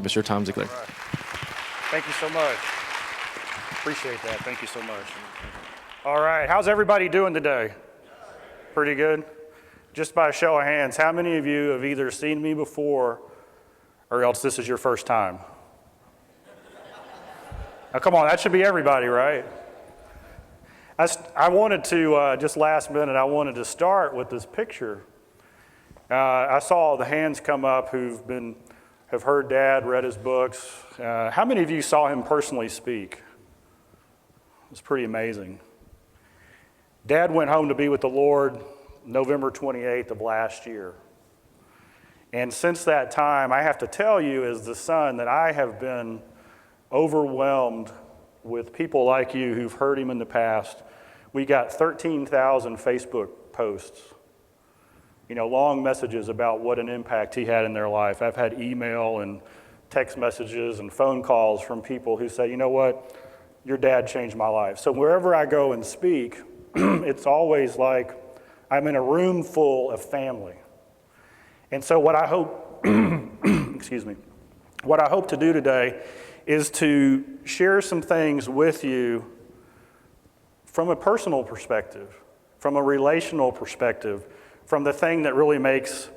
of Mr. Tom Ziglar. All right. Thank you so much. Appreciate that. Thank you so much. All right. How's everybody doing today? Pretty good? Just by a show of hands, how many of you have either seen me before or else this is your first time? Now, come on, that should be everybody, right? I wanted to, just last minute, I wanted to start with this picture. I saw the hands come up have heard Dad, read his books. How many of you saw him personally speak? It's pretty amazing. Dad went home to be with the Lord November 28th of last year. And since that time, I have to tell you as the son that I have been overwhelmed with people like you who've heard him in the past. We got 13,000 Facebook posts, long messages about what an impact he had in their life. I've had email and text messages and phone calls from people who say, you know what, your dad changed my life. So wherever I go and speak, it's always like I'm in a room full of family. And so what I hope, what I hope to do today is to share some things with you from a personal perspective, from a relational perspective, from the thing that really makes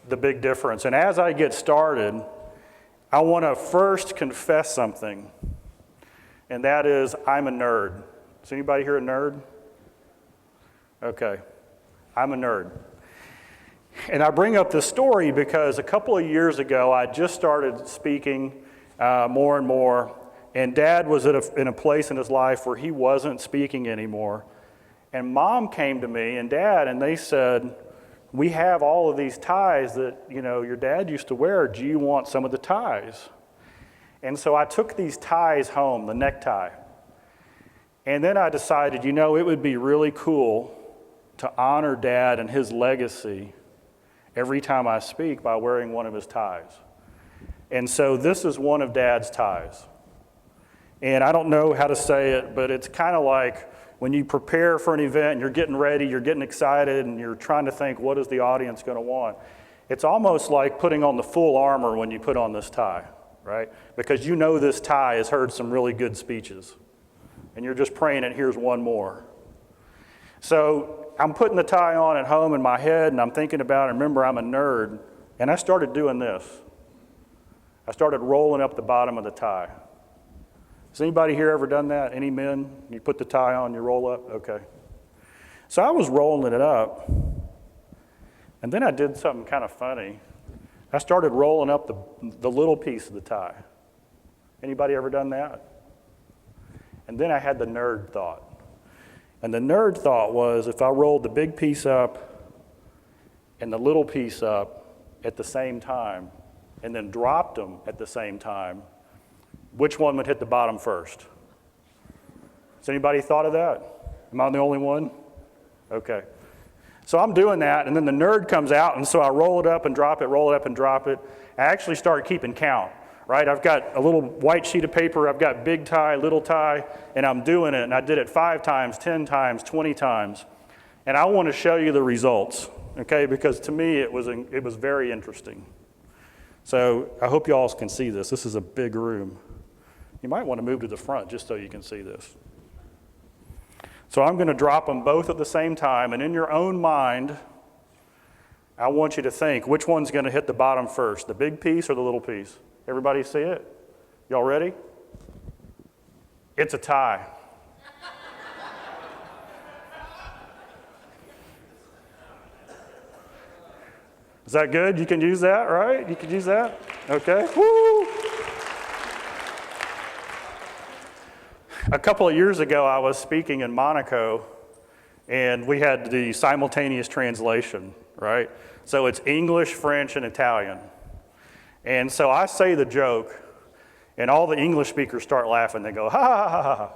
the big difference. And as I get started, I want to first confess something, and that is I'm a nerd. Is anybody here a nerd? Okay, I'm a nerd. And I bring up this story because a couple of years ago, I just started speaking more and more, and Dad was in a place in his life where he wasn't speaking anymore. And Mom came to me and Dad, and they said, we have all of these ties that, your dad used to wear. Do you want some of the ties? And so I took these ties home, the necktie. And then I decided, it would be really cool to honor Dad and his legacy every time I speak by wearing one of his ties. And so this is one of Dad's ties. And I don't know how to say it, but it's kind of like when you prepare for an event and you're getting ready, you're getting excited, and you're trying to think, what is the audience going to want? It's almost like putting on the full armor when you put on this tie, right? Because this tie has heard some really good speeches. And you're just praying it, here's one more. So I'm putting the tie on at home in my head, and I'm thinking about it. Remember, I'm a nerd, and I started doing this. I started rolling up the bottom of the tie. Has anybody here ever done that? Any men? You put the tie on, you roll up? Okay. So I was rolling it up, and then I did something kind of funny. I started rolling up the little piece of the tie. Anybody ever done that? And then I had the nerd thought. And the nerd thought was, if I rolled the big piece up and the little piece up at the same time, and then dropped them at the same time, which one would hit the bottom first? Has anybody thought of that? Am I the only one? Okay. So I'm doing that, and then the nerd comes out, and so I roll it up and drop it, roll it up and drop it. I actually start keeping count, right? I've got a little white sheet of paper, I've got big tie, little tie, and I'm doing it, and I did it 5 times, 10 times, 20 times. And I want to show you the results, okay? Because to me, it was very interesting. So I hope you all can see this. This is a big room. You might want to move to the front just so you can see this. So I'm going to drop them both at the same time, and in your own mind, I want you to think, which one's going to hit the bottom first, the big piece or the little piece? Everybody see it? Y'all ready? It's a tie. Is that good? You can use that, right? You can use that? Okay. Woo! A couple of years ago, I was speaking in Monaco, and we had the simultaneous translation, right? So it's English, French, and Italian. And so I say the joke, and all the English speakers start laughing. They go, ha, ha, ha, ha, ha.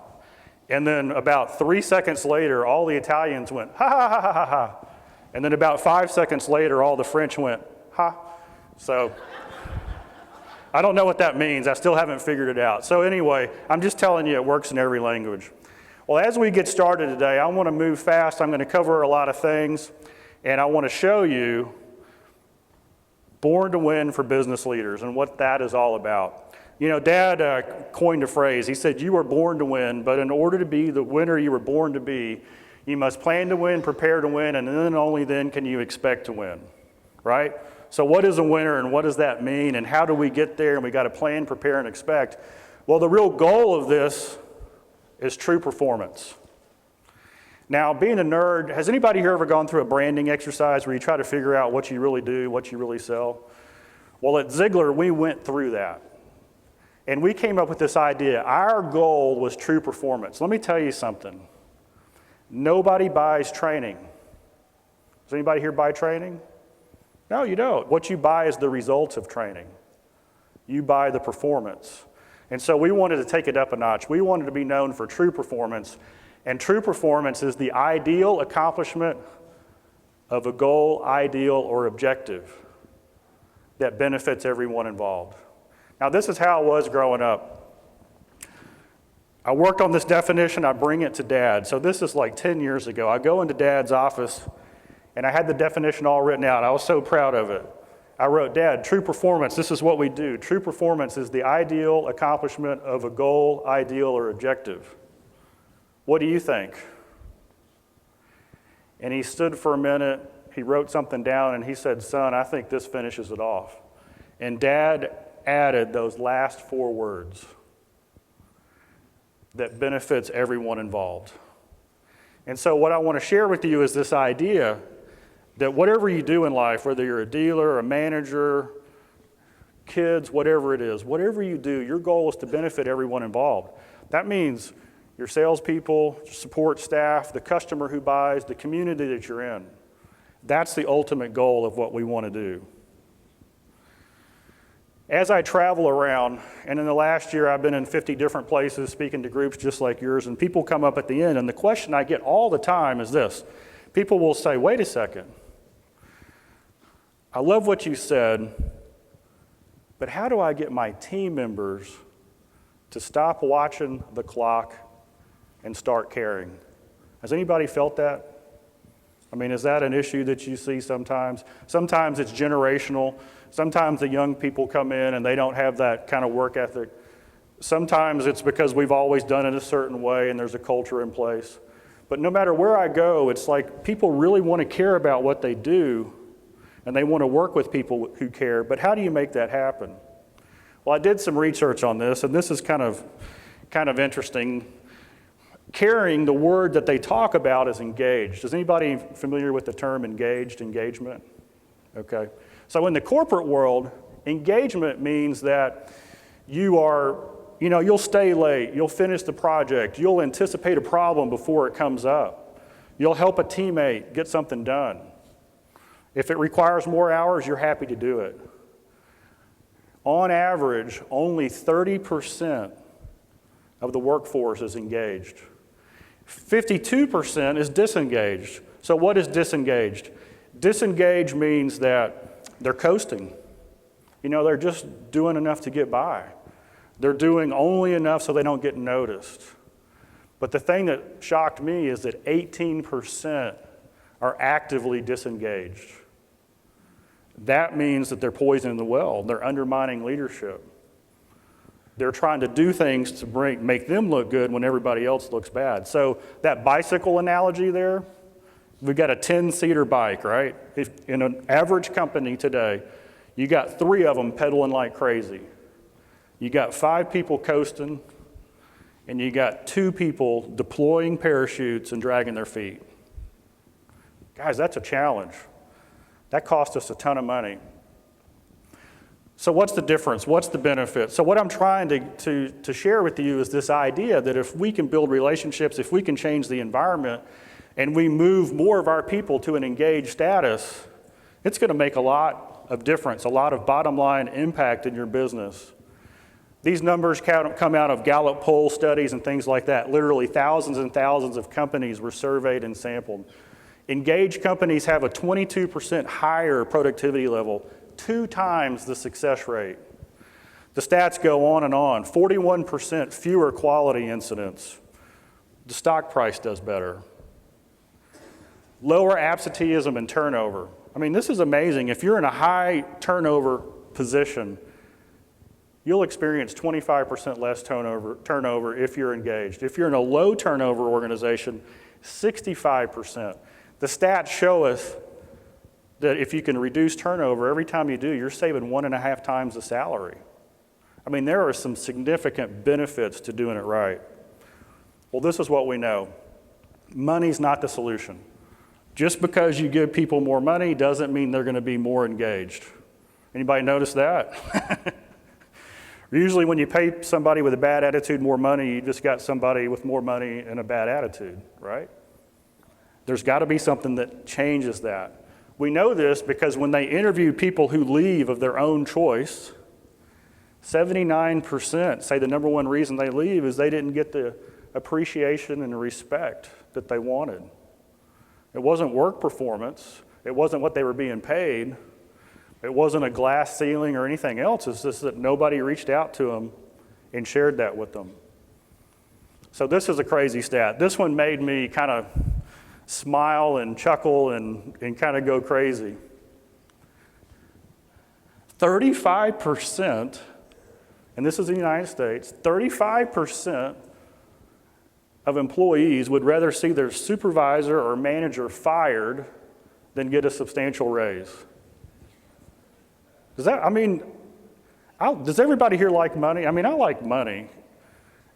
And then about 3 seconds later, all the Italians went, ha, ha, ha, ha, ha, ha. And then about 5 seconds later, all the French went, ha. So I don't know what that means. I still haven't figured it out. So anyway, I'm just telling you it works in every language. Well, as we get started today, I want to move fast. I'm going to cover a lot of things, and I want to show you Born to Win for business leaders and what that is all about. You know, Dad coined a phrase. He said, you were born to win, but in order to be the winner you were born to be, you must plan to win, prepare to win, and then only then can you expect to win, right? So what is a winner and what does that mean and how do we get there? And we got to plan, prepare, and expect. Well, the real goal of this is true performance. Now, being a nerd, has anybody here ever gone through a branding exercise where you try to figure out what you really do, what you really sell? Well, at Ziglar, we went through that. And we came up with this idea. Our goal was true performance. Let me tell you something. Nobody buys training. Does anybody here buy training? No, you don't. What you buy is the results of training. You buy the performance. And so we wanted to take it up a notch. We wanted to be known for true performance. And true performance is the ideal accomplishment of a goal, ideal, or objective that benefits everyone involved. Now, this is how it was growing up. I worked on this definition. I bring it to Dad. So this is like 10 years ago. I go into Dad's office, and I had the definition all written out. I was so proud of it. I wrote, Dad, true performance, this is what we do. True performance is the ideal accomplishment of a goal, ideal, or objective. What do you think? And he stood for a minute, he wrote something down, and he said, son, I think this finishes it off. And Dad added those last 4 words that benefits everyone involved. And so what I want to share with you is this idea that whatever you do in life, whether you're a dealer, a manager, kids, whatever it is, whatever you do, your goal is to benefit everyone involved. That means your salespeople, support staff, the customer who buys, the community that you're in. That's the ultimate goal of what we want to do. As I travel around, and in the last year I've been in 50 different places speaking to groups just like yours, and people come up at the end, and the question I get all the time is this. People will say, wait a second, I love what you said, but how do I get my team members to stop watching the clock and start caring? Has anybody felt that? I mean, is that an issue that you see sometimes? Sometimes it's generational. Sometimes the young people come in and they don't have that kind of work ethic. Sometimes it's because we've always done it a certain way and there's a culture in place. But no matter where I go, it's like people really want to care about what they do and they want to work with people who care. But how do you make that happen? Well, I did some research on this, and this is kind of interesting. Caring, the word that they talk about is engaged. Is anybody familiar with the term engagement? Okay. So in the corporate world, engagement means that you'll stay late, you'll finish the project, you'll anticipate a problem before it comes up. You'll help a teammate get something done. If it requires more hours, you're happy to do it. On average, only 30% of the workforce is engaged. 52% is disengaged. So what is disengaged? Disengaged means that they're coasting. They're just doing enough to get by. They're doing only enough so they don't get noticed. But the thing that shocked me is that 18% are actively disengaged. That means that they're poisoning the well. They're undermining leadership. They're trying to do things to make them look good when everybody else looks bad. So that bicycle analogy there, we've got a 10-seater bike, right? If in an average company today, you got 3 of them pedaling like crazy. You got 5 people coasting, and you got 2 people deploying parachutes and dragging their feet. Guys, that's a challenge. That cost us a ton of money. So what's the difference? What's the benefit? So what I'm trying to share with you is this idea that if we can build relationships, if we can change the environment, and we move more of our people to an engaged status, it's going to make a lot of difference, a lot of bottom line impact in your business. These numbers come out of Gallup poll studies and things like that. Literally thousands and thousands of companies were surveyed and sampled. Engaged companies have a 22% higher productivity level, 2 times the success rate. The stats go on and on. 41% fewer quality incidents. The stock price does better. Lower absenteeism and turnover. I mean, this is amazing. If you're in a high turnover position, you'll experience 25% less turnover if you're engaged. If you're in a low turnover organization, 65%. The stats show us that if you can reduce turnover, every time you do, you're saving 1.5 times the salary. I mean, there are some significant benefits to doing it right. Well, this is what we know. Money's not the solution. Just because you give people more money doesn't mean they're going to be more engaged. Anybody notice that? Usually when you pay somebody with a bad attitude more money, you just got somebody with more money and a bad attitude, right? There's got to be something that changes that. We know this because when they interview people who leave of their own choice, 79% say the number one reason they leave is they didn't get the appreciation and respect that they wanted. It wasn't work performance. It wasn't what they were being paid. It wasn't a glass ceiling or anything else. It's just that nobody reached out to them and shared that with them. So this is a crazy stat. This one made me kind of smile and chuckle and kind of go crazy. 35%, and this is the United States, 35% of employees would rather see their supervisor or manager fired than get a substantial raise. Does everybody here like money? I mean, I like money.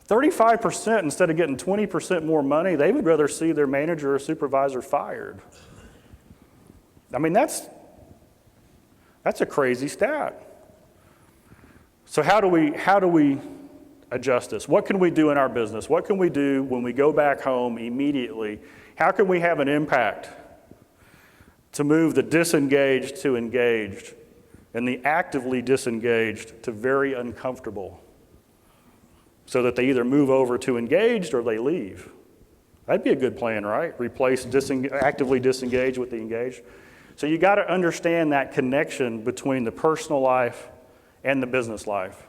35%, instead of getting 20% more money, they would rather see their manager or supervisor fired. I mean, that's a crazy stat. So how do we adjust this? What can we do in our business? What can we do when we go back home immediately? How can we have an impact to move the disengaged to engaged and the actively disengaged to very uncomfortable so that they either move over to engaged or they leave? That'd be a good plan, right? Replace actively disengaged with the engaged. So you got to understand that connection between the personal life and the business life.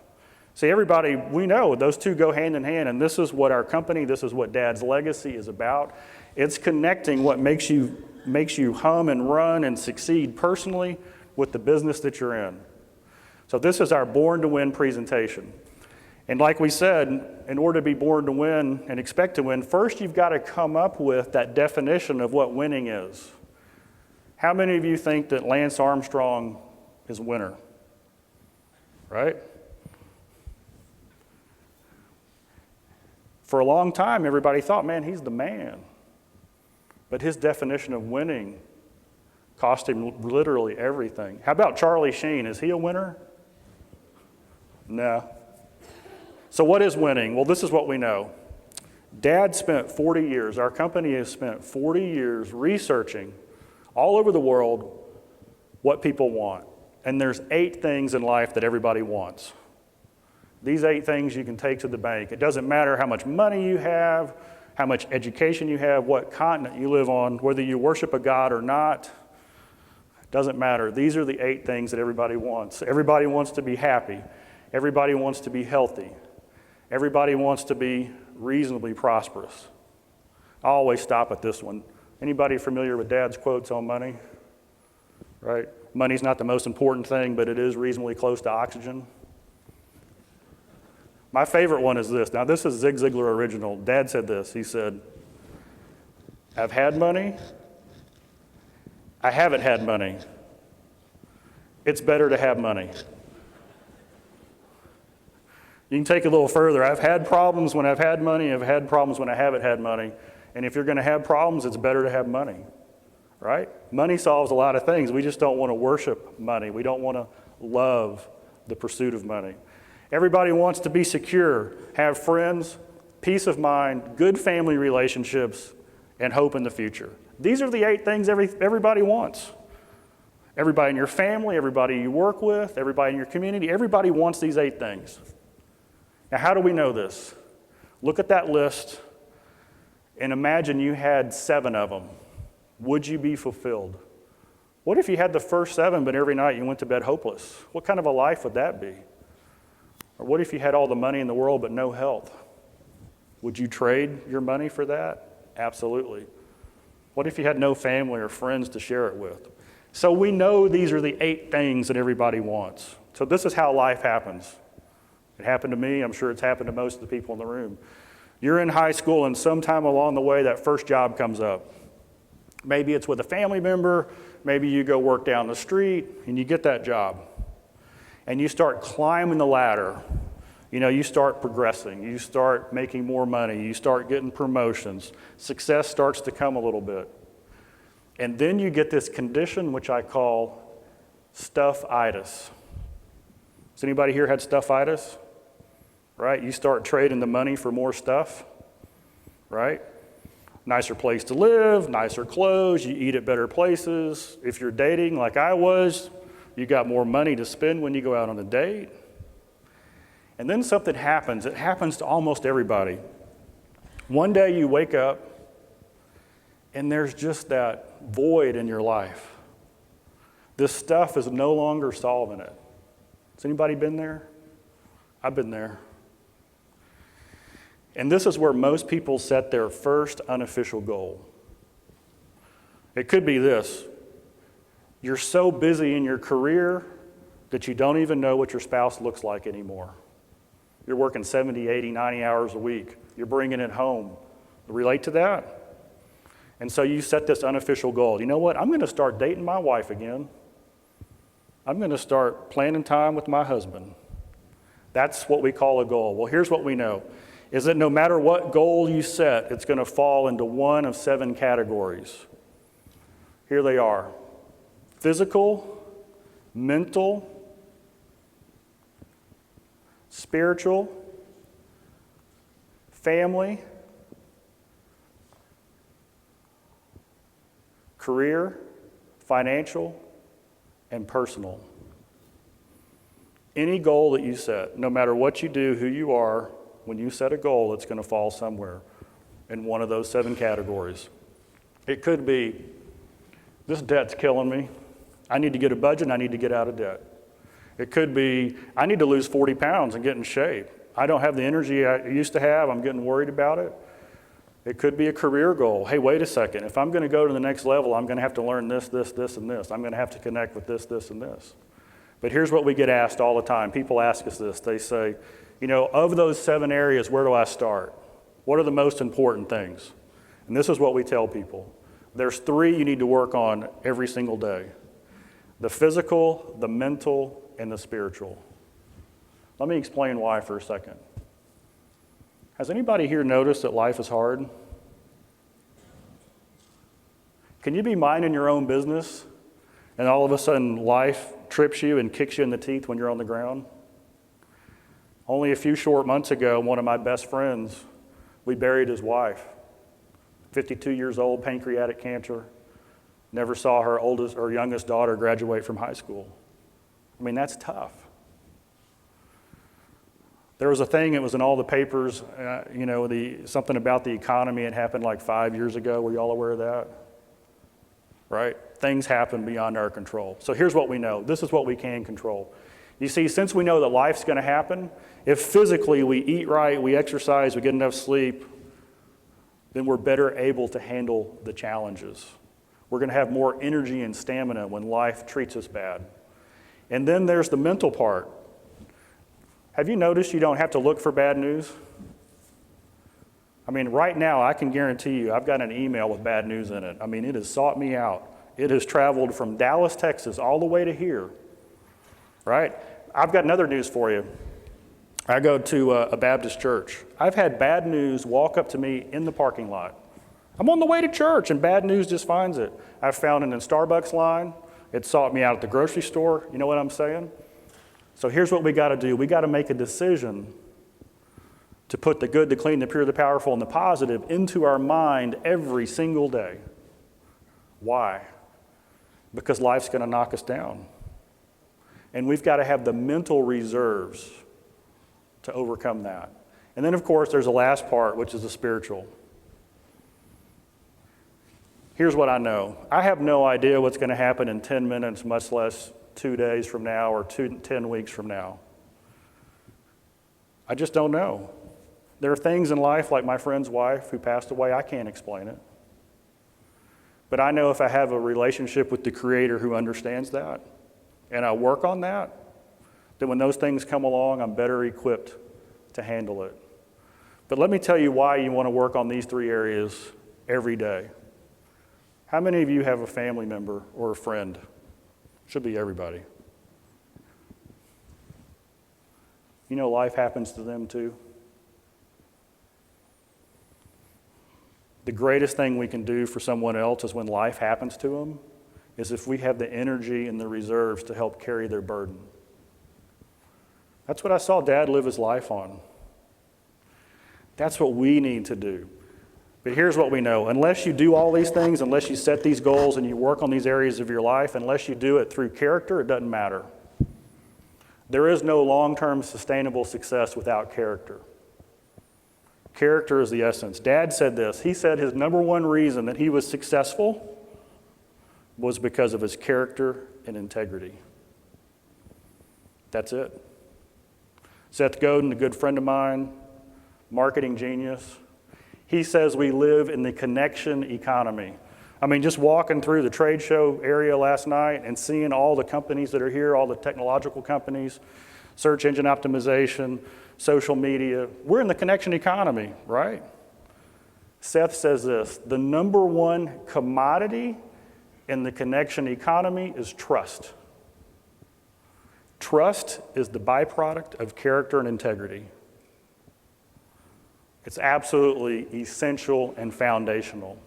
See, everybody, we know those two go hand in hand, and this is what our company, this is what Dad's legacy is about. It's connecting what makes you hum and run and succeed personally with the business that you're in. So this is our Born to Win presentation. And like we said, in order to be born to win and expect to win, first you've got to come up with that definition of what winning is. How many of you think that Lance Armstrong is a winner? Right? For a long time, everybody thought, man, he's the man. But his definition of winning cost him literally everything. How about Charlie Sheen? Is he a winner? No. So what is winning? Well, this is what we know. Dad spent 40 years, our company has spent 40 years researching all over the world what people want. And there's 8 things in life that everybody wants. These 8 things you can take to the bank. It doesn't matter how much money you have, how much education you have, what continent you live on, whether you worship a God or not. It doesn't matter. These are the 8 things that everybody wants. Everybody wants to be happy. Everybody wants to be healthy. Everybody wants to be reasonably prosperous. I always stop at this one. Anybody familiar with Dad's quotes on money? Right? Money's not the most important thing, but it is reasonably close to oxygen. My favorite one is this. Now, this is Zig Ziglar original. Dad said this. He said, I've had money. I haven't had money. It's better to have money. You can take it a little further. I've had problems when I've had money. I've had problems when I haven't had money. And if you're going to have problems, it's better to have money, right? Money solves a lot of things. We just don't want to worship money. We don't want to love the pursuit of money. Everybody wants to be secure, have friends, peace of mind, good family relationships, and hope in the future. These are the 8 things everybody wants. Everybody in your family, everybody you work with, everybody in your community, everybody wants these 8 things. Now, how do we know this? Look at that list and imagine you had 7 of them. Would you be fulfilled? What if you had the first 7, but every night you went to bed hopeless? What kind of a life would that be? Or what if you had all the money in the world but no health? Would you trade your money for that? Absolutely. What if you had no family or friends to share it with? So we know these are the 8 things that everybody wants. So this is how life happens. It happened to me. I'm sure it's happened to most of the people in the room. You're in high school, and sometime along the way, that first job comes up. Maybe it's with a family member. Maybe you go work down the street, and you get that job. And you start climbing the ladder. You start progressing. You start making more money. You start getting promotions. Success starts to come a little bit. And then you get this condition, which I call stuffitis. Has anybody here had stuffitis? Right? You start trading the money for more stuff, right? Nicer place to live, nicer clothes, you eat at better places. If you're dating like I was, you got more money to spend when you go out on a date. And then something happens. It happens to almost everybody. One day you wake up and there's just that void in your life. This stuff is no longer solving it. Has anybody been there? I've been there. And this is where most people set their first unofficial goal. It could be this. You're so busy in your career that you don't even know what your spouse looks like anymore. You're working 70, 80, 90 hours a week. You're bringing it home. Relate to that? And so you set this unofficial goal. You know what? I'm going to start dating my wife again. I'm going to start planning time with my husband. That's what we call a goal. Well, here's what we know, is that no matter what goal you set, it's going to fall into one of 7 categories. Here they are: physical, mental, spiritual, family, career, financial, and personal. Any goal that you set, no matter what you do, who you are, when you set a goal, it's going to fall somewhere in one of those 7 categories. It could be, this debt's killing me. I need to get a budget and I need to get out of debt. It could be, I need to lose 40 pounds and get in shape. I don't have the energy I used to have. I'm getting worried about it. It could be a career goal. Hey, wait a second. If I'm going to go to the next level, I'm going to have to learn this, this, this, and this. I'm going to have to connect with this, this, and this. But here's what we get asked all the time. People ask us this. They say, of those 7 areas, where do I start? What are the most important things? And this is what we tell people. There's 3 you need to work on every single day: the physical, the mental, and the spiritual. Let me explain why for a second. Has anybody here noticed that life is hard? Can you be minding your own business and all of a sudden life trips you and kicks you in the teeth when you're on the ground? Only a few short months ago, one of my best friends, we buried his wife. 52 years old, pancreatic cancer. Never saw her youngest daughter graduate from high school. I mean, that's tough. There was a thing, it was in all the papers, something about the economy. It happened like 5 years ago. Were you all aware of that? Right? Things happen beyond our control. So here's what we know. This is what we can control. You see, since we know that life's going to happen, if physically we eat right, we exercise, we get enough sleep, then we're better able to handle the challenges. We're going to have more energy and stamina when life treats us bad. And then there's the mental part. Have you noticed you don't have to look for bad news? I mean, right now, I can guarantee you, I've got an email with bad news in it. I mean, it has sought me out. It has traveled from Dallas, Texas, all the way to here, right? I've got another news for you. I go to a Baptist church. I've had bad news walk up to me in the parking lot. I'm on the way to church, and bad news just finds it. I've found it in Starbucks line. It sought me out at the grocery store. You know what I'm saying? So here's what we got to do. We got to make a decision to put the good, the clean, the pure, the powerful, and the positive into our mind every single day. Why? Because life's going to knock us down. And we've got to have the mental reserves to overcome that. And then, of course, there's the last part, which is the spiritual. Here's what I know. I have no idea what's going to happen in 10 minutes, much less 2 days from now or 10 weeks from now. I just don't know. There are things in life, like my friend's wife who passed away, I can't explain it. But I know if I have a relationship with the Creator who understands that, and I work on that, then when those things come along, I'm better equipped to handle it. But let me tell you why you want to work on these 3 areas every day. How many of you have a family member or a friend? Should be everybody. You know, life happens to them too. The greatest thing we can do for someone else is when life happens to them, is if we have the energy and the reserves to help carry their burden. That's what I saw Dad live his life on. That's what we need to do. But here's what we know. Unless you do all these things, unless you set these goals and you work on these areas of your life, unless you do it through character, it doesn't matter. There is no long-term sustainable success without character. Character is the essence. Dad said this. He said his number one reason that he was successful was because of his character and integrity. That's it. Seth Godin, a good friend of mine, marketing genius, he says we live in the connection economy. I mean, just walking through the trade show area last night and seeing all the companies that are here, all the technological companies, search engine optimization, social media, we're in the connection economy, right? Seth says this, the number one commodity in the connection economy is trust. Trust is the byproduct of character and integrity. It's absolutely essential and foundational.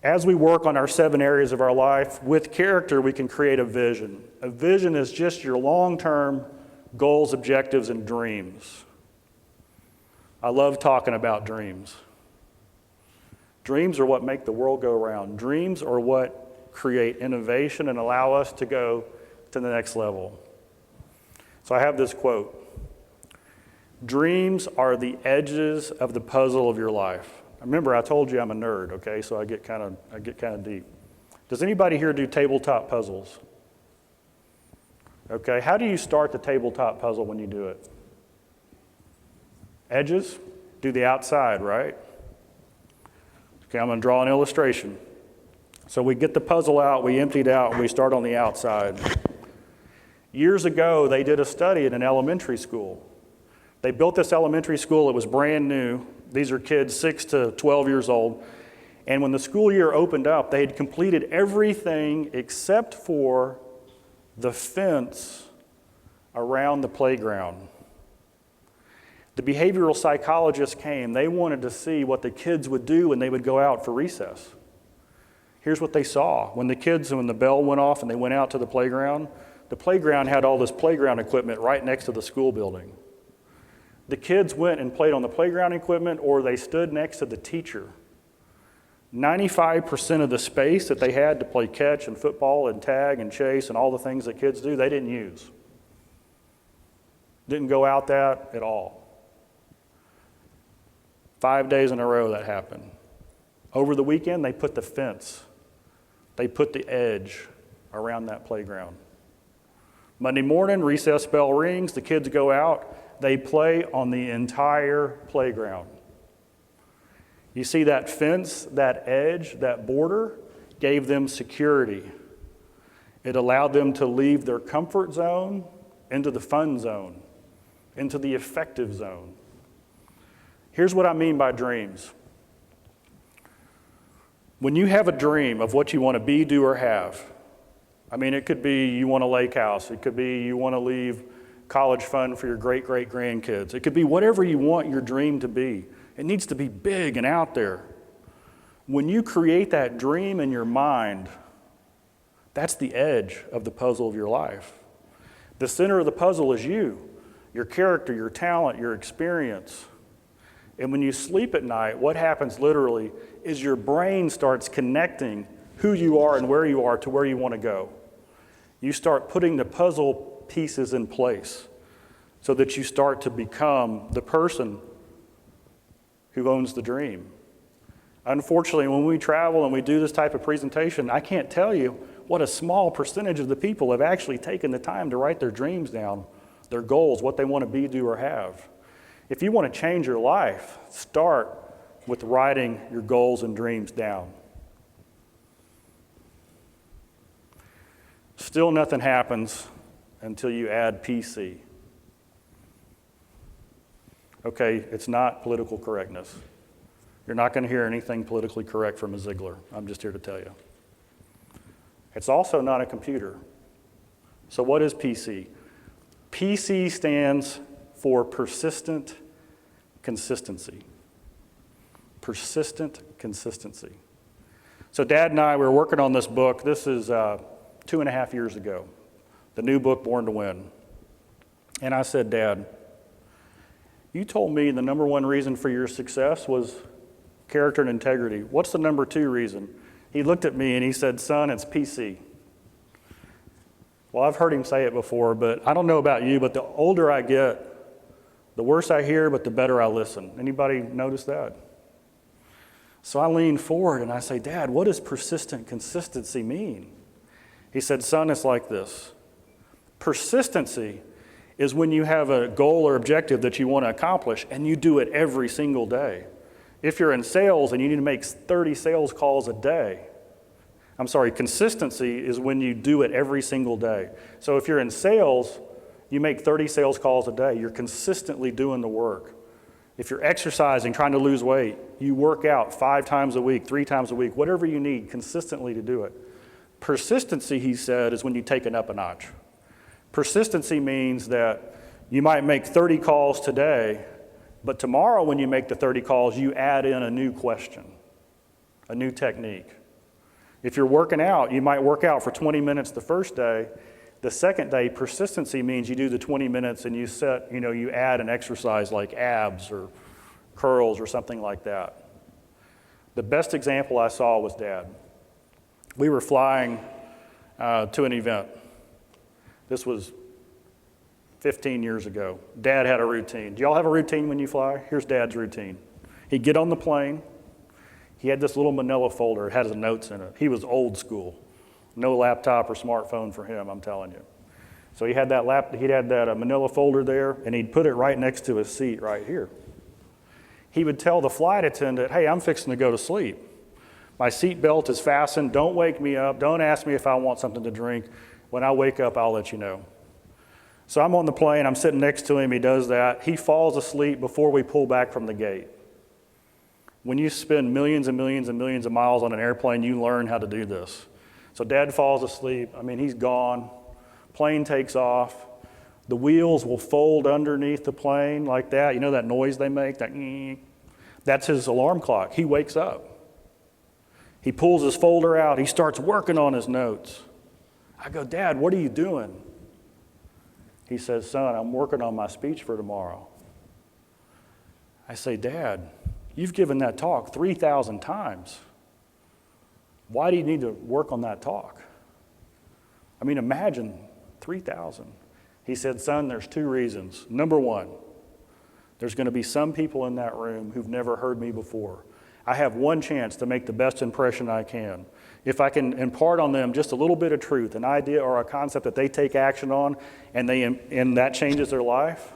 As we work on our 7 areas of our life, with character, we can create a vision. A vision is just your long-term goals, objectives, and dreams. I love talking about dreams. Dreams are what make the world go round. Dreams are what create innovation and allow us to go to the next level. So I have this quote. Dreams are the edges of the puzzle of your life. Remember, I told you I'm a nerd, okay? So I get kind of deep. Does anybody here do tabletop puzzles? Okay, how do you start the tabletop puzzle when you do it? Edges? Do the outside, right? Okay, I'm going to draw an illustration. So we get the puzzle out, we empty it out, and we start on the outside. Years ago, they did a study at an elementary school. They built this elementary school, it was brand new. These are kids 6 to 12 years old. And when the school year opened up, they had completed everything except for the fence around the playground. The behavioral psychologists came. They wanted to see what the kids would do when they would go out for recess. Here's what they saw. When the bell went off and they went out to the playground had all this playground equipment right next to the school building. The kids went and played on the playground equipment or they stood next to the teacher. 95% of the space that they had to play catch and football and tag and chase and all the things that kids do, they didn't use. Didn't go out that at all. 5 days in a row that happened. Over the weekend, they put the fence. They put the edge around that playground. Monday morning, recess bell rings, the kids go out, they play on the entire playground. You see that fence, that edge, that border gave them security. It allowed them to leave their comfort zone into the fun zone, into the effective zone. Here's what I mean by dreams. When you have a dream of what you want to be, do, or have, I mean, it could be you want a lake house. It could be you want to leave college fund for your great-great-grandkids. It could be whatever you want your dream to be. It needs to be big and out there. When you create that dream in your mind, that's the edge of the puzzle of your life. The center of the puzzle is you, your character, your talent, your experience. And when you sleep at night, what happens literally is your brain starts connecting who you are and where you are to where you want to go. You start putting the puzzle pieces in place so that you start to become the person who owns the dream. Unfortunately, when we travel and we do this type of presentation, I can't tell you what a small percentage of the people have actually taken the time to write their dreams down, their goals, what they want to be, do, or have. If you want to change your life, start with writing your goals and dreams down. Still nothing happens until you add PC. Okay, it's not political correctness. You're not going to hear anything politically correct from a Ziglar. I'm just here to tell you. It's also not a computer. So what is PC? PC stands for persistent consistency. Persistent consistency. So Dad and I were working on this book. This is 2.5 years ago, the new book, Born to Win. And I said, Dad, you told me the number one reason for your success was character and integrity. What's the number two reason? He looked at me and he said, son, it's PC. Well, I've heard him say it before, but I don't know about you, but the older I get, the worse I hear, but the better I listen. Anybody notice that? So I lean forward and I say, Dad, what does persistent consistency mean? He said, son, it's like this. Persistency is when you have a goal or objective that you want to accomplish and you do it every single day. If you're in sales and you need to make 30 sales calls a day, consistency is when you do it every single day. So if you're in sales, you make 30 sales calls a day. You're consistently doing the work. If you're exercising, trying to lose weight, you work out 5 times a week, 3 times a week, whatever you need consistently to do it. Persistency, he said, is when you take it up a notch. Persistency means that you might make 30 calls today, but tomorrow when you make the 30 calls, you add in a new question, a new technique. If you're working out, you might work out for 20 minutes the first day. The second day, persistency means you do the 20 minutes and you add an exercise like abs or curls or something like that. The best example I saw was Dad. We were flying to an event. This was 15 years ago. Dad had a routine. Do y'all have a routine when you fly? Here's Dad's routine. He'd get on the plane. He had this little manila folder. It had his notes in it. He was old school. No laptop or smartphone for him, I'm telling you. So he had that manila folder there, and he'd put it right next to his seat right here. He would tell the flight attendant, hey, I'm fixing to go to sleep. My seat belt is fastened. Don't wake me up. Don't ask me if I want something to drink. When I wake up, I'll let you know. So I'm on the plane. I'm sitting next to him. He does that. He falls asleep before we pull back from the gate. When you spend millions and millions and millions of miles on an airplane, you learn how to do this. So Dad falls asleep. He's gone. Plane takes off. The wheels will fold underneath the plane like that. You know that noise they make? That's his alarm clock. He wakes up. He pulls his folder out. He starts working on his notes. I go, Dad, what are you doing? He says, son, I'm working on my speech for tomorrow. I say, Dad, you've given that talk 3,000 times. Why do you need to work on that talk? Imagine 3,000. He said, son, there's 2 reasons. Number 1, there's going to be some people in that room who've never heard me before. I have one chance to make the best impression I can. If I can impart on them just a little bit of truth, an idea or a concept that they take action on, and that changes their life,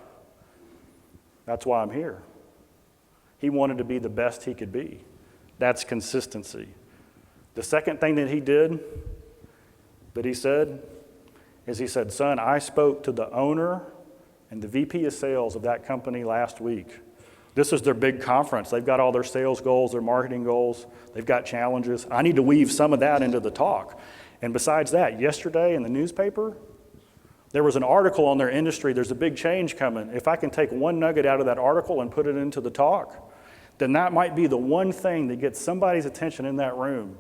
that's why I'm here. He wanted to be the best he could be. That's consistency. The second thing that he did, that he said, is he said, son, I spoke to the owner and the VP of sales of that company last week. This is their big conference. They've got all their sales goals, their marketing goals. They've got challenges. I need to weave some of that into the talk. And besides that, yesterday in the newspaper, there was an article on their industry. There's a big change coming. If I can take one nugget out of that article and put it into the talk, then that might be the one thing that gets somebody's attention in that room,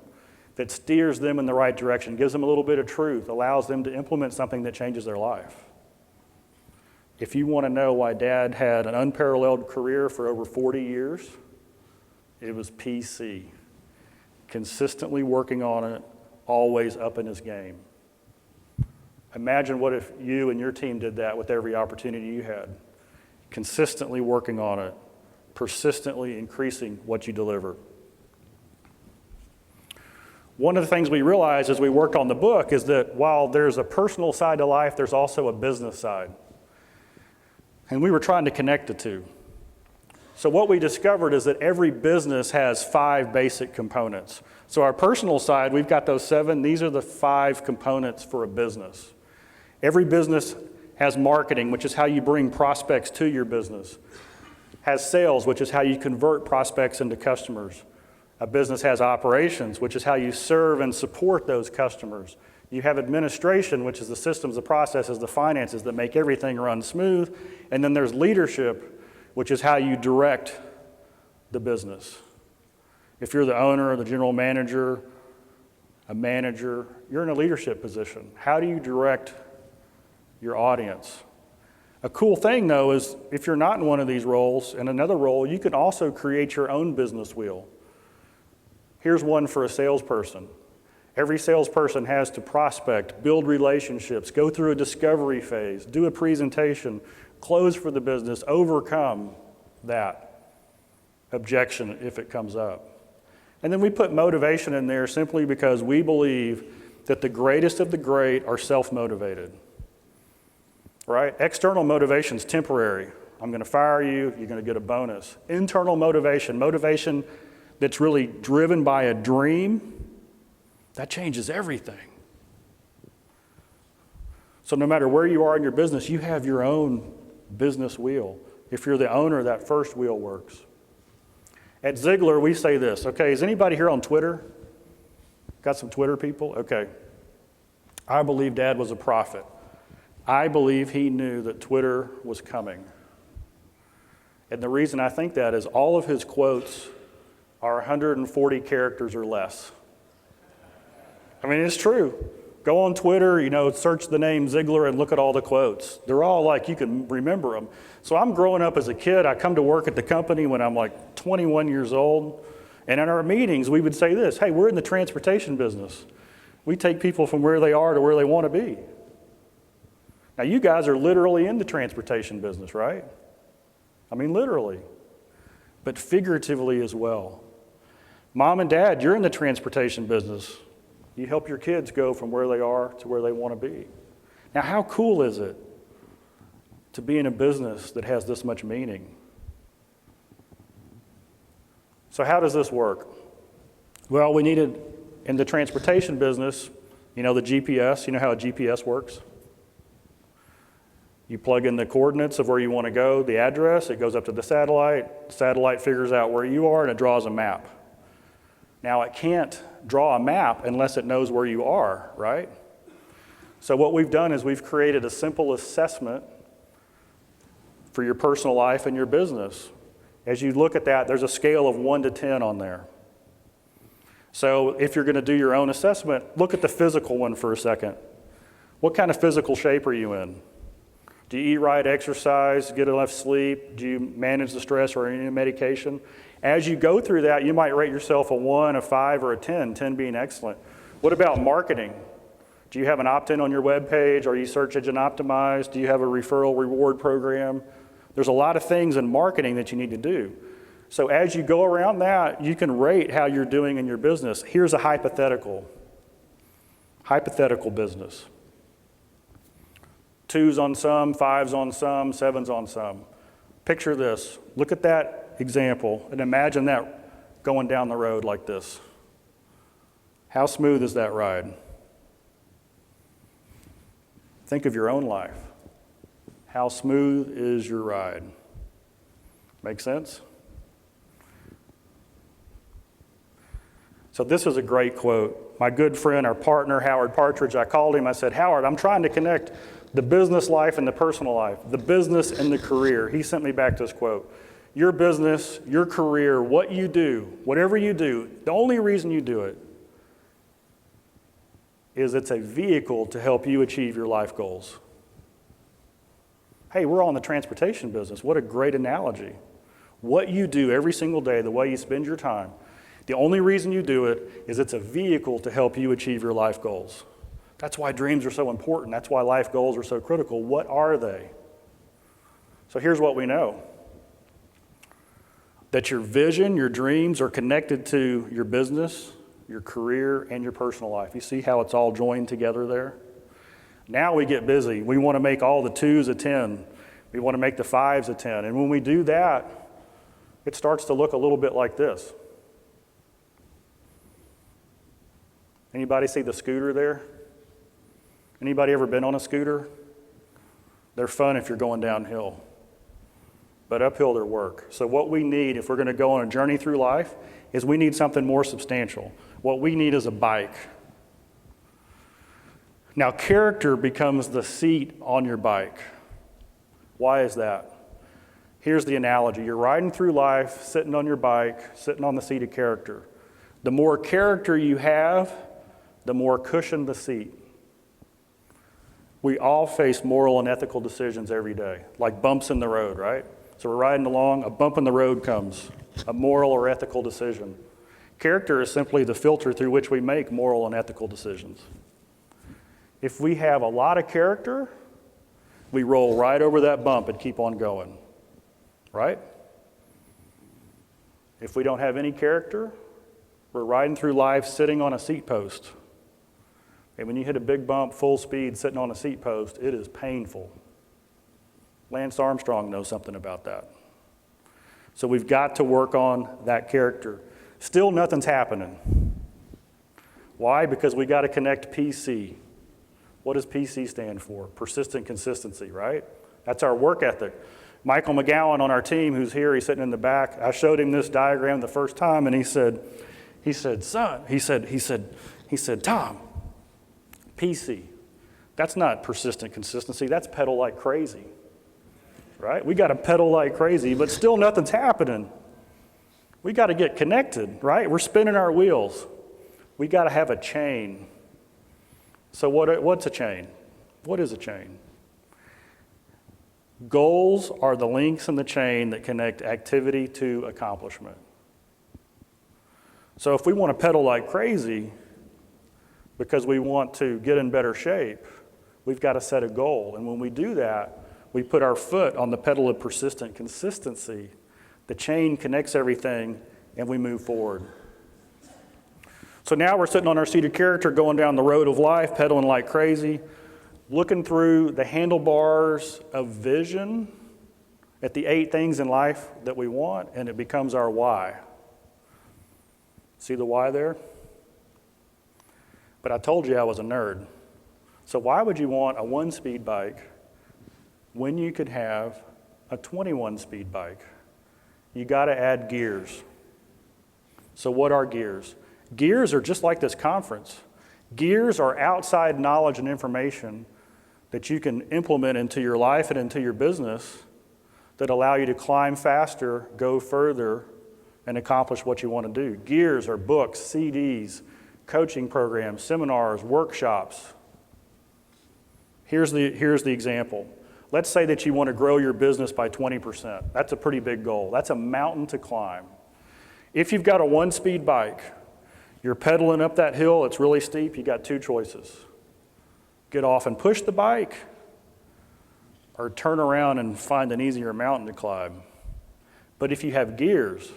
that steers them in the right direction, gives them a little bit of truth, allows them to implement something that changes their life. If you want to know why Dad had an unparalleled career for over 40 years, it was PC. Consistently working on it, always up in his game. Imagine what if you and your team did that with every opportunity you had. Consistently working on it, persistently increasing what you deliver. One of the things we realized as we worked on the book is that while there's a personal side to life, there's also a business side. And we were trying to connect the two. So what we discovered is that every business has 5 basic components. So our personal side, we've got those 7. These are the 5 components for a business. Every business has marketing, which is how you bring prospects to your business. Has sales, which is how you convert prospects into customers. A business has operations, which is how you serve and support those customers. You have administration, which is the systems, the processes, the finances that make everything run smooth. And then there's leadership, which is how you direct the business. If you're the owner or the general manager, a manager, you're in a leadership position. How do you direct your audience? A cool thing, though, is if you're not in one of these roles, in another role, you can also create your own business wheel. Here's one for a salesperson. Every salesperson has to prospect, build relationships, go through a discovery phase, do a presentation, close for the business, overcome that objection if it comes up. And then we put motivation in there simply because we believe that the greatest of the great are self-motivated. Right? External motivation is temporary. I'm going to fire you, you're going to get a bonus. Internal motivation, motivation that's really driven by a dream, that changes everything. So no matter where you are in your business, you have your own business wheel. If you're the owner, that first wheel works. At Ziglar, we say this. Okay, is anybody here on Twitter? Got some Twitter people? Okay. I believe Dad was a prophet. I believe he knew that Twitter was coming. And the reason I think that is all of his quotes are 140 characters or less. I mean, it's true. Go on Twitter, search the name Ziglar and look at all the quotes. They're all like, you can remember them. So I'm growing up as a kid. I come to work at the company when I'm like 21 years old. And in our meetings, we would say this, hey, we're in the transportation business. We take people from where they are to where they want to be. Now, you guys are literally in the transportation business, right? I mean, literally, but figuratively as well. Mom and Dad, you're in the transportation business. You help your kids go from where they are to where they want to be. Now, how cool is it to be in a business that has this much meaning? So how does this work? Well, we needed, in the transportation business, the GPS, how a GPS works? You plug in the coordinates of where you want to go, the address, it goes up to the satellite figures out where you are, and it draws a map. Now, it can't draw a map unless it knows where you are, right? So what we've done is we've created a simple assessment for your personal life and your business. As you look at that, there's a scale of 1 to 10 on there. So if you're going to do your own assessment, look at the physical one for a second. What kind of physical shape are you in? Do you eat right, exercise, get enough sleep? Do you manage the stress or any medication? As you go through that, you might rate yourself a 1, a 5, or a 10, 10 being excellent. What about marketing? Do you have an opt-in on your web page? Are you search engine optimized? Do you have a referral reward program? There's a lot of things in marketing that you need to do. So as you go around that, you can rate how you're doing in your business. Here's a hypothetical business. 2s on some, 5s on some, 7s on some. Picture this. Look at that example and imagine that going down the road like this. How smooth is that ride? Think of your own life. How smooth is your ride? Make sense? So this is a great quote. My good friend, our partner, Howard Partridge, I called him. I said, Howard, I'm trying to connect the business life and the personal life, the business and the career. He sent me back this quote. Your business, your career, what you do, whatever you do, the only reason you do it is it's a vehicle to help you achieve your life goals. Hey, we're all in the transportation business. What a great analogy. What you do every single day, the way you spend your time, the only reason you do it is it's a vehicle to help you achieve your life goals. That's why dreams are so important. That's why life goals are so critical. What are they? So here's what we know. That your vision, your dreams are connected to your business, your career, and your personal life. You see how it's all joined together there? Now we get busy. We want to make all the 2s a 10. We want to make the 5s a 10. And when we do that, it starts to look a little bit like this. Anybody see the scooter there? Anybody ever been on a scooter? They're fun if you're going downhill, but uphill they're work. So what we need if we're going to go on a journey through life is we need something more substantial. What we need is a bike. Now, character becomes the seat on your bike. Why is that? Here's the analogy. You're riding through life, sitting on your bike, sitting on the seat of character. The more character you have, the more cushioned the seat. We all face moral and ethical decisions every day, like bumps in the road, right? So we're riding along, a bump in the road comes, a moral or ethical decision. Character is simply the filter through which we make moral and ethical decisions. If we have a lot of character, we roll right over that bump and keep on going, right? If we don't have any character, we're riding through life sitting on a seat post. And when you hit a big bump, full speed, sitting on a seat post, it is painful. Lance Armstrong knows something about that. So we've got to work on that character. Still nothing's happening. Why? Because we got to connect PC. What does PC stand for? Persistent consistency, right? That's our work ethic. Michael McGowan on our team, who's here, he's sitting in the back. I showed him this diagram the first time, and he said, Tom, PC, that's not persistent consistency, that's pedal like crazy, right? We got to pedal like crazy, but still nothing's happening. We got to get connected, right? We're spinning our wheels. We got to have a chain. So what's a chain? What is a chain? Goals are the links in the chain that connect activity to accomplishment. So if we want to pedal like crazy because we want to get in better shape, we've got to set a goal. And when we do that, we put our foot on the pedal of persistent consistency. The chain connects everything, and we move forward. So now we're sitting on our seat of character, going down the road of life, pedaling like crazy, looking through the handlebars of vision at the 8 things in life that we want, and it becomes our why. See the why there? But I told you I was a nerd. So why would you want a 1-speed bike when you could have a 21-speed bike? You got to add gears. So what are gears? Gears are just like this conference. Gears are outside knowledge and information that you can implement into your life and into your business that allow you to climb faster, go further, and accomplish what you want to do. Gears are books, CDs, coaching programs, seminars, workshops. Here's the example. Let's say that you want to grow your business by 20%. That's a pretty big goal. That's a mountain to climb. If you've got a 1-speed bike, you're pedaling up that hill, it's really steep, you got 2 choices. Get off and push the bike, or turn around and find an easier mountain to climb. But if you have gears,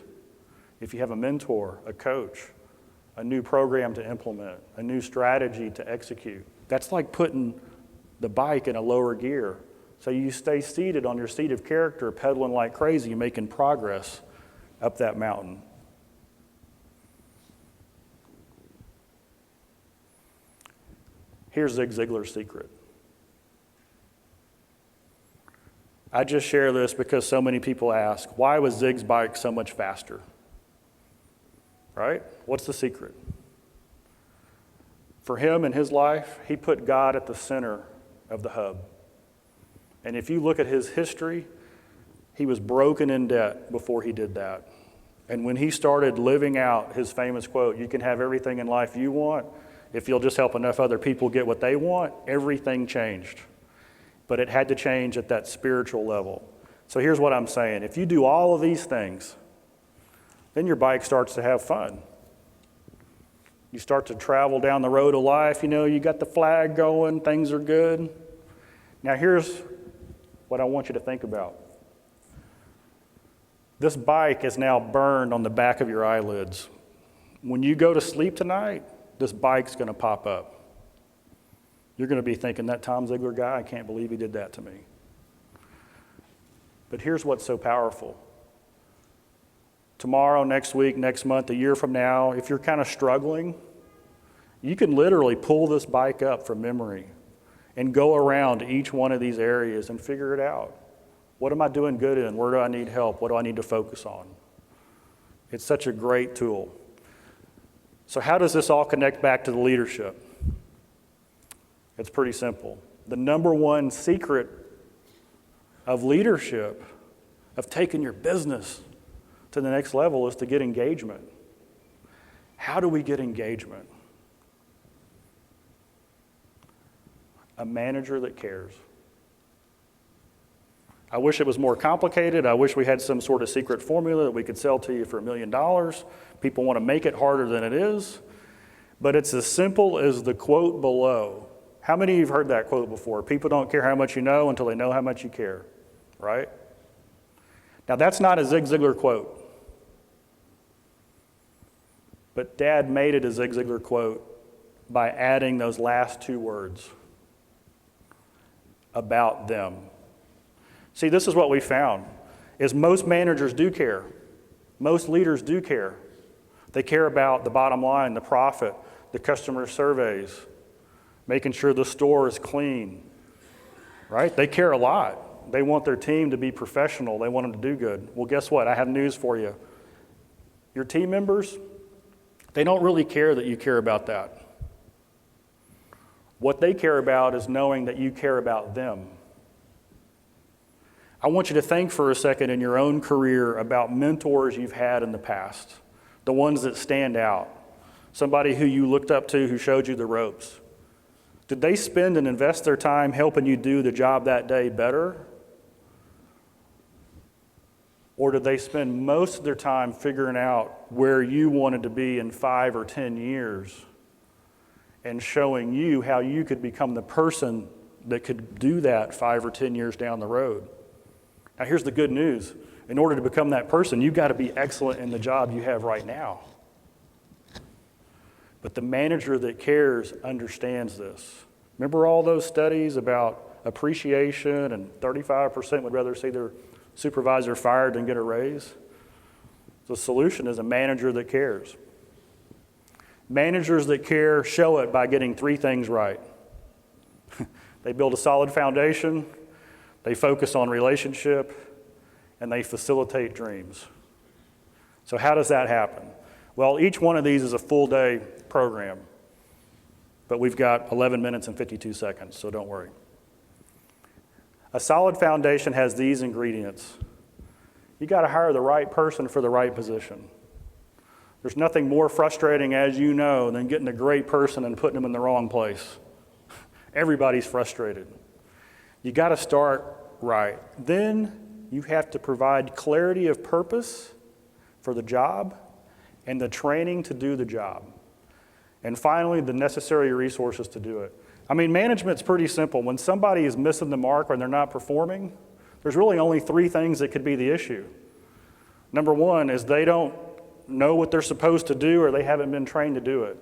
if you have a mentor, a coach, a new program to implement, a new strategy to execute, that's like putting the bike in a lower gear. So you stay seated on your seat of character, pedaling like crazy, making progress up that mountain. Here's Zig Ziglar's secret. I just share this because so many people ask, why was Zig's bike so much faster? Right? What's the secret? For him in his life, he put God at the center of the hub. And if you look at his history, he was broken in debt before he did that. And when he started living out his famous quote, you can have everything in life you want, if you'll just help enough other people get what they want, everything changed. But it had to change at that spiritual level. So here's what I'm saying. If you do all of these things, then your bike starts to have fun. You start to travel down the road of life, you got the flag going, things are good. Now here's what I want you to think about. This bike is now burned on the back of your eyelids. When you go to sleep tonight, this bike's going to pop up. You're going to be thinking, that Tom Ziglar guy, I can't believe he did that to me. But here's what's so powerful. tomorrow, next week, next month, a year from now, if you're kind of struggling, you can literally pull this bike up from memory and go around each one of these areas and figure it out. What am I doing good in? Where do I need help? What do I need to focus on? It's such a great tool. So how does this all connect back to the leadership? It's pretty simple. The number one secret of leadership, of taking your business to the next level, is to get engagement. How do we get engagement? A manager that cares. I wish it was more complicated. I wish we had some sort of secret formula that we could sell to you for $1 million. People want to make it harder than it is. But it's as simple as the quote below. How many of you have heard that quote before? People don't care how much you know until they know how much you care, right? Now that's not a Zig Ziglar quote. But Dad made it a Zig Ziglar quote by adding those last two words. About them. See, this is what we found, is most managers do care. Most leaders do care. They care about the bottom line, the profit, the customer surveys, making sure the store is clean, right? They care a lot. They want their team to be professional. They want them to do good. Well, guess what? I have news for you. Your team members, they don't really care that you care about that. What they care about is knowing that you care about them. I want you to think for a second in your own career about mentors you've had in the past, the ones that stand out, somebody who you looked up to who showed you the ropes. Did they spend and invest their time helping you do the job that day better? Or did they spend most of their time figuring out where you wanted to be in 5 or 10 years and showing you how you could become the person that could do that 5 or 10 years down the road? Now here's the good news. In order to become that person, you've got to be excellent in the job you have right now. But the manager that cares understands this. Remember all those studies about appreciation and 35% would rather see their supervisor fired than get a raise? The solution is a manager that cares. Managers that care show it by getting 3 things right. They build a solid foundation, they focus on relationship, and they facilitate dreams. So how does that happen? Well, each one of these is a full day program, but we've got 11 minutes and 52 seconds, so don't worry. A solid foundation has these ingredients. You got to hire the right person for the right position. There's nothing more frustrating, as you know, than getting a great person and putting them in the wrong place. Everybody's frustrated. You got to start right. Then you have to provide clarity of purpose for the job and the training to do the job. And finally, the necessary resources to do it. I mean, management's pretty simple. When somebody is missing the mark or they're not performing, there's really only 3 things that could be the issue. Number 1 is they don't know what they're supposed to do or they haven't been trained to do it.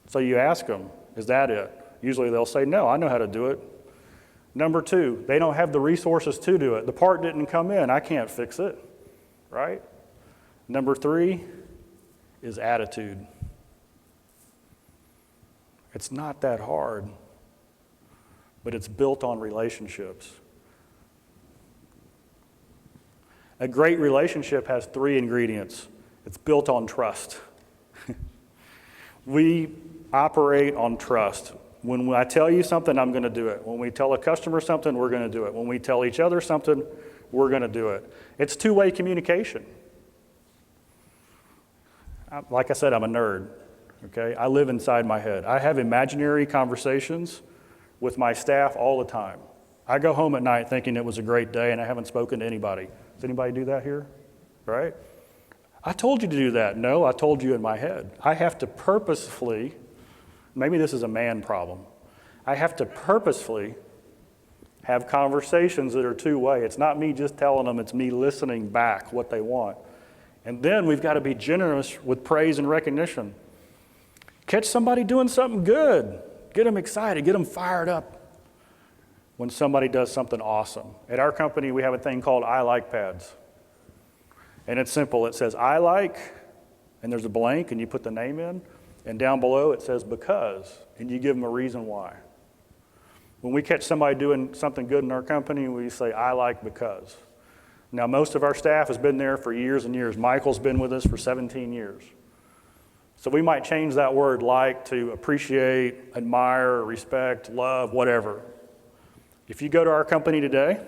So you ask them, is that it? Usually they'll say, no, I know how to do it. Number 2, they don't have the resources to do it. The part didn't come in, I can't fix it, right? Number 3 is attitude. It's not that hard, but it's built on relationships. A great relationship has 3 ingredients. It's built on trust. We operate on trust. When I tell you something, I'm going to do it. When we tell a customer something, we're going to do it. When we tell each other something, we're going to do it. It's two-way communication. Like I said, I'm a nerd. Okay, I live inside my head. I have imaginary conversations with my staff all the time. I go home at night thinking it was a great day and I haven't spoken to anybody. Does anybody do that here? Right? I told you to do that. No, I told you in my head. I have to purposefully, maybe this is a man problem, I have to purposefully have conversations that are two-way. It's not me just telling them, it's me listening back what they want. And then we've got to be generous with praise and recognition. Catch somebody doing something good. Get them excited. Get them fired up when somebody does something awesome. At our company, we have a thing called I like pads. And it's simple. It says, I like, and there's a blank, and you put the name in. And down below it says, because, and you give them a reason why. When we catch somebody doing something good in our company, we say, I like because. Now, most of our staff has been there for years and years. Michael's been with us for 17 years. So we might change that word like to appreciate, admire, respect, love, whatever. If you go to our company today,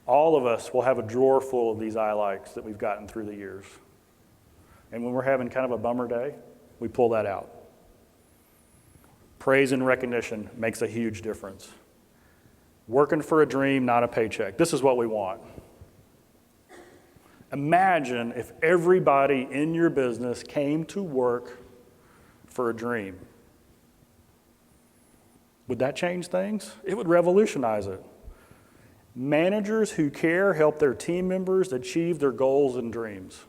all of us will have a drawer full of these I likes that we've gotten through the years. And when we're having kind of a bummer day, we pull that out. Praise and recognition makes a huge difference. Working for a dream, not a paycheck. This is what we want. Imagine if everybody in your business came to work for a dream. Would that change things? It would revolutionize it. Managers who care help their team members achieve their goals and dreams.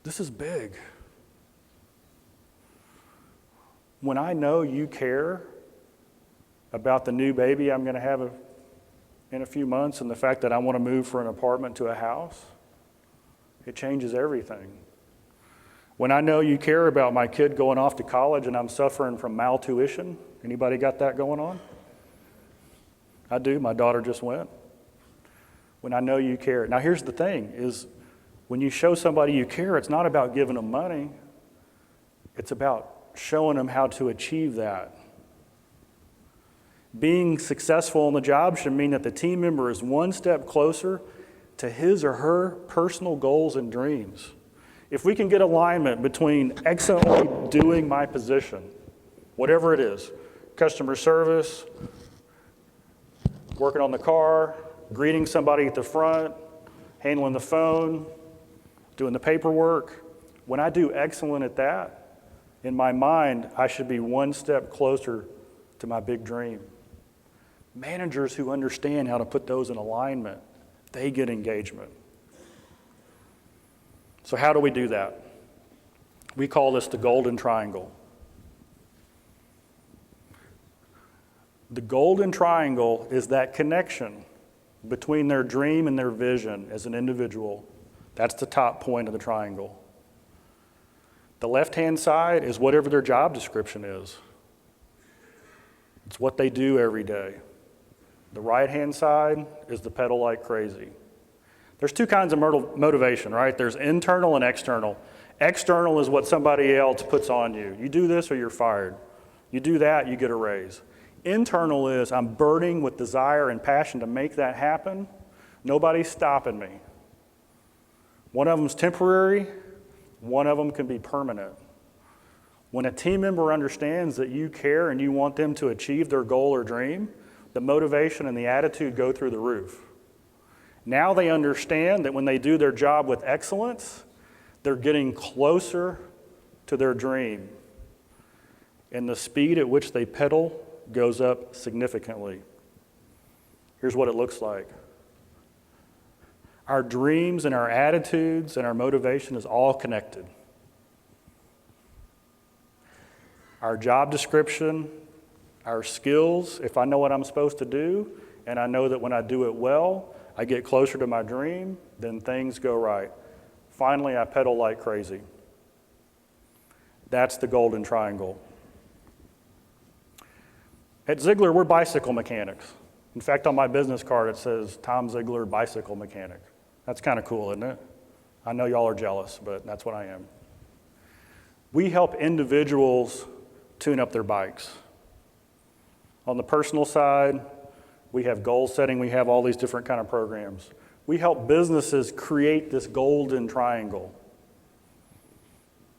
This is big. When I know you care about the new baby I'm going to have in a few months and the fact that I want to move from an apartment to a house, it changes everything. When I know you care about my kid going off to college and I'm suffering from maltuition, anybody got that going on? I do. My daughter just went. When I know you care. Now here's the thing, is when you show somebody you care, it's not about giving them money. It's about showing them how to achieve that. Being successful on the job should mean that the team member is one step closer to his or her personal goals and dreams. If we can get alignment between excellently doing my position, whatever it is, customer service, working on the car, greeting somebody at the front, handling the phone, doing the paperwork, when I do excellent at that, in my mind, I should be one step closer to my big dream. Managers who understand how to put those in alignment, they get engagement. So how do we do that? We call this the golden triangle. The golden triangle is that connection between their dream and their vision as an individual. That's the top point of the triangle. The left-hand side is whatever their job description is. It's what they do every day. The right-hand side is the pedal like crazy. There's two kinds of motivation, right? There's internal and external. External is what somebody else puts on you. You do this or you're fired. You do that, you get a raise. Internal is I'm burning with desire and passion to make that happen. Nobody's stopping me. One of them's temporary, one of them can be permanent. When a team member understands that you care and you want them to achieve their goal or dream, the motivation and the attitude go through the roof. Now they understand that when they do their job with excellence, they're getting closer to their dream. And the speed at which they pedal goes up significantly. Here's what it looks like. Our dreams and our attitudes and our motivation is all connected. Our job description, our skills, if I know what I'm supposed to do, and I know that when I do it well, I get closer to my dream, then things go right. Finally, I pedal like crazy. That's the golden triangle. At Ziglar, we're bicycle mechanics. In fact, on my business card, it says Tom Ziglar, bicycle mechanic. That's kind of cool, isn't it? I know y'all are jealous, but that's what I am. We help individuals tune up their bikes. On the personal side, we have goal setting. We have all these different kind of programs. We help businesses create this golden triangle.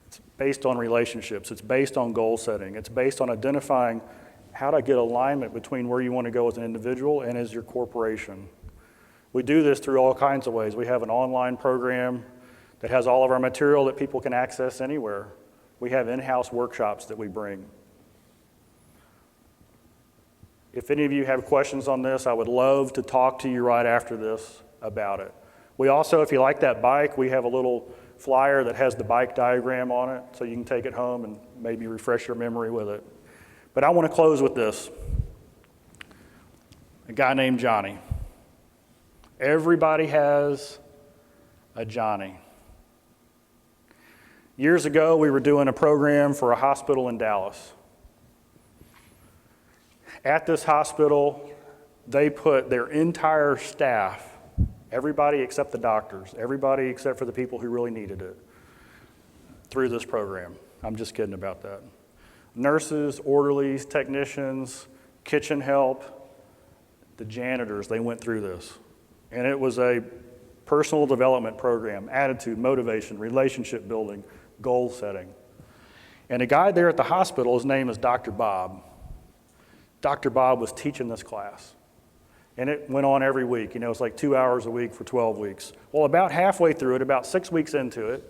It's based on relationships. It's based on goal setting. It's based on identifying how to get alignment between where you want to go as an individual and as your corporation. We do this through all kinds of ways. We have an online program that has all of our material that people can access anywhere. We have in-house workshops that we bring. If any of you have questions on this, I would love to talk to you right after this about it. We also, if you like that bike, we have a little flyer that has the bike diagram on it, so you can take it home and maybe refresh your memory with it. But I want to close with this. A guy named Johnny. Everybody has a Johnny. Years ago, we were doing a program for a hospital in Dallas. At this hospital, they put their entire staff, everybody except the doctors, everybody except for the people who really needed it, through this program. I'm just kidding about that. Nurses, orderlies, technicians, kitchen help, the janitors, they went through this. And it was a personal development program, attitude, motivation, relationship building, goal setting. And a guy there at the hospital, his name is Dr. Bob. Dr. Bob was teaching this class. And it went on every week. It's like 2 hours a week for 12 weeks. Well, about halfway through it, about 6 weeks into it,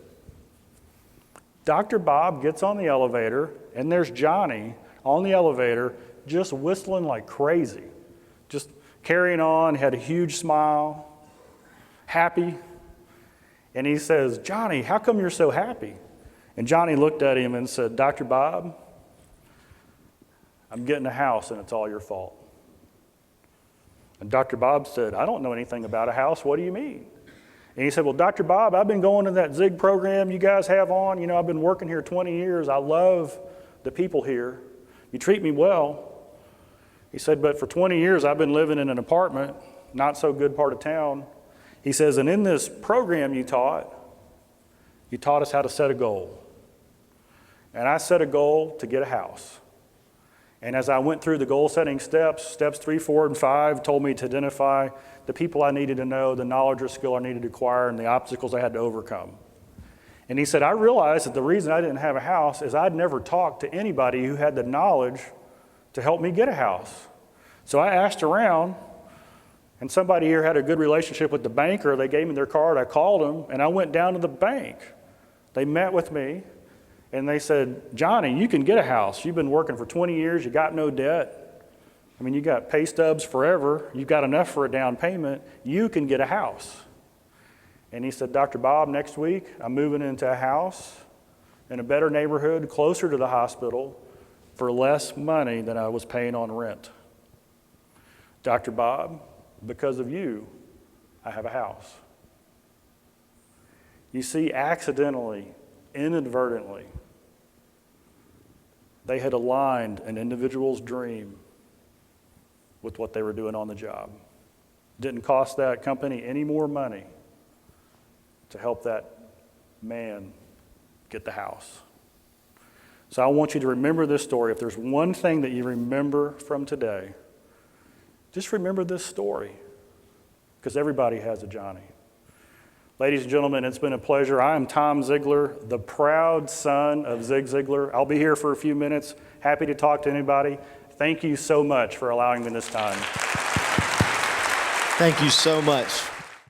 Dr. Bob gets on the elevator, and there's Johnny on the elevator just whistling like crazy, just carrying on, had a huge smile, happy. And he says, "Johnny, how come you're so happy?" And Johnny looked at him and said, "Dr. Bob, I'm getting a house, and it's all your fault." And Dr. Bob said, "I don't know anything about a house. What do you mean?" And he said, "Well, Dr. Bob, I've been going to that Zig program you guys have on. I've been working here 20 years. I love the people here. You treat me well." He said, "But for 20 years, I've been living in an apartment, not so good part of town." He says, "And in this program you taught us how to set a goal. And I set a goal to get a house. And as I went through the goal setting steps 3, 4, and 5 told me to identify the people I needed to know, the knowledge or skill I needed to acquire, and the obstacles I had to overcome. And he said, I realized that the reason I didn't have a house is I'd never talked to anybody who had the knowledge to help me get a house. So I asked around, and somebody here had a good relationship with the banker. They gave me their card. I called them, and I went down to the bank. They met with me, and they said, Johnny, you can get a house. You've been working for 20 years. You got no debt. I mean, you got pay stubs forever. You've got enough for a down payment. You can get a house. And he said, Dr. Bob, next week I'm moving into a house in a better neighborhood closer to the hospital for less money than I was paying on rent. Dr. Bob, because of you, I have a house. You see, accidentally, inadvertently, they had aligned an individual's dream with what they were doing on the job. Didn't cost that company any more money to help that man get the house. So I want you to remember this story. If there's one thing that you remember from today, just remember this story, because everybody has a Johnny. Ladies and gentlemen, it's been a pleasure. I am Tom Ziglar, the proud son of Zig Ziglar. I'll be here for a few minutes. Happy to talk to anybody. Thank you so much for allowing me this time. Thank you so much.